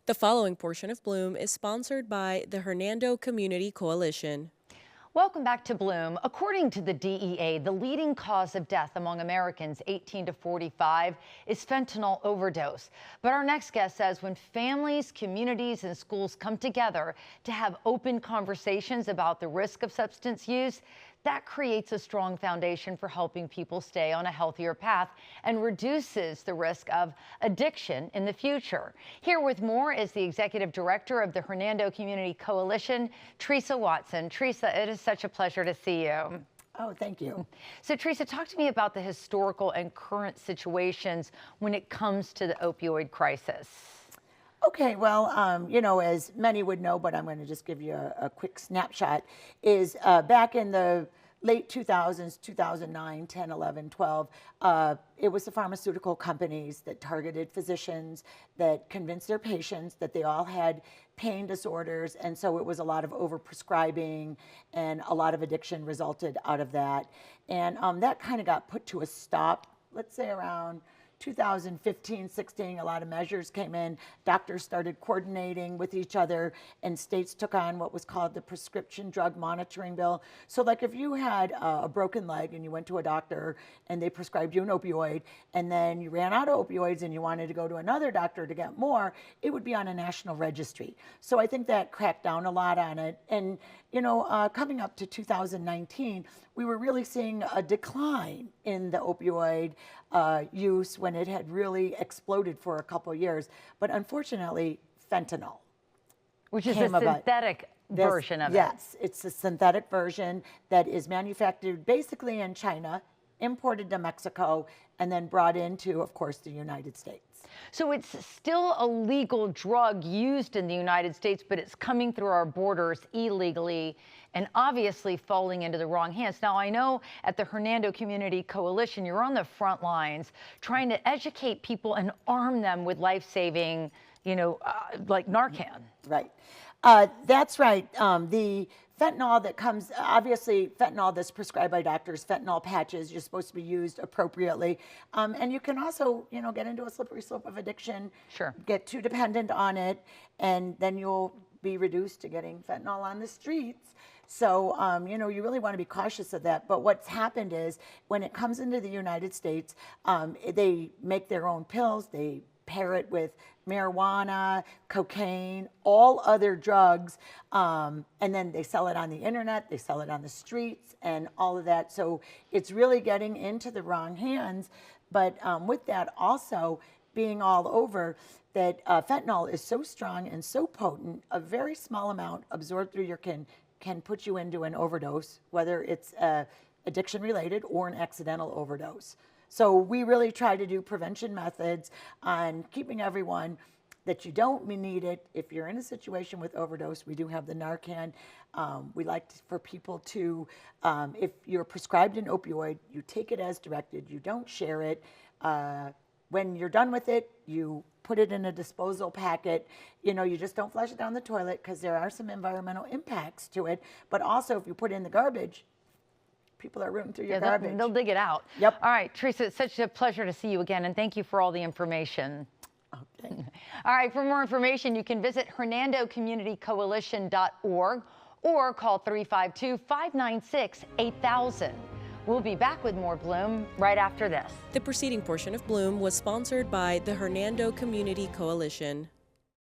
The following portion of Bloom is sponsored by the Hernando Community Coalition. Welcome back to Bloom. According to the DEA, the leading cause of death among Americans 18 to 45 is fentanyl overdose. But our next guest says when families, communities, and schools come together to have open conversations about the risk of substance use, that creates a strong foundation for helping people stay on a healthier path and reduces the risk of addiction in the future. Here with more is the executive director of the Hernando Community Coalition, Teresa Watson. Teresa, it is such a pleasure to see you. Oh, thank you. So, Teresa, talk to me about the historical and current situations when it comes to the opioid crisis. Okay, well, as many would know, but I'm going to just give you a quick snapshot, is back in the late 2000s, 2009, 10, 11, 12, it was the pharmaceutical companies that targeted physicians, that convinced their patients that they all had pain disorders, and so it was a lot of overprescribing, and a lot of addiction resulted out of that. And that kind of got put to a stop, let's say around 2015, 16, a lot of measures came in. Doctors started coordinating with each other, and states took on what was called the Prescription Drug Monitoring Bill. So like if you had a broken leg and you went to a doctor and they prescribed you an opioid, and then you ran out of opioids and you wanted to go to another doctor to get more, it would be on a national registry. So I think that cracked down a lot on it. And coming up to 2019, we were really seeing a decline in the opioid use when it had really exploded for a couple of years. But unfortunately, fentanyl, which is a synthetic version of it. Yes, it's a synthetic version that is manufactured basically in China, imported to Mexico, and then brought into, of course, the United States. So it's still a legal drug used in the United States, but it's coming through our borders illegally and obviously falling into the wrong hands. Now, I know at the Hernando Community Coalition, you're on the front lines trying to educate people and arm them with life-saving, like Narcan. Right. That's right. The fentanyl that comes, obviously fentanyl that's prescribed by doctors, fentanyl patches, you're supposed to be used appropriately. And you can also, get into a slippery slope of addiction, Sure. Get too dependent on it, and then you'll be reduced to getting fentanyl on the streets. So, you really want to be cautious of that. But what's happened is when it comes into the United States, they make their own pills, they pair it with marijuana, cocaine, all other drugs, and then they sell it on the internet, they sell it on the streets, and all of that. So it's really getting into the wrong hands. But with that also being all over, that fentanyl is so strong and so potent, a very small amount absorbed through your can put you into an overdose, whether it's addiction related or an accidental overdose. So we really try to do prevention methods on keeping everyone that you don't need it. If you're in a situation with overdose, we do have the Narcan. We like for people to, if you're prescribed an opioid, you take it as directed, you don't share it. When you're done with it, you put it in a disposal packet. You just don't flush it down the toilet because there are some environmental impacts to it. But also if you put it in the garbage, people are rooting through your garbage. They'll dig it out. Yep. All right, Teresa, it's such a pleasure to see you again, and thank you for all the information. Okay. All right, for more information, you can visit hernandocommunitycoalition.org or call 352-596-8000. We'll be back with more Bloom right after this. The preceding portion of Bloom was sponsored by the Hernando Community Coalition.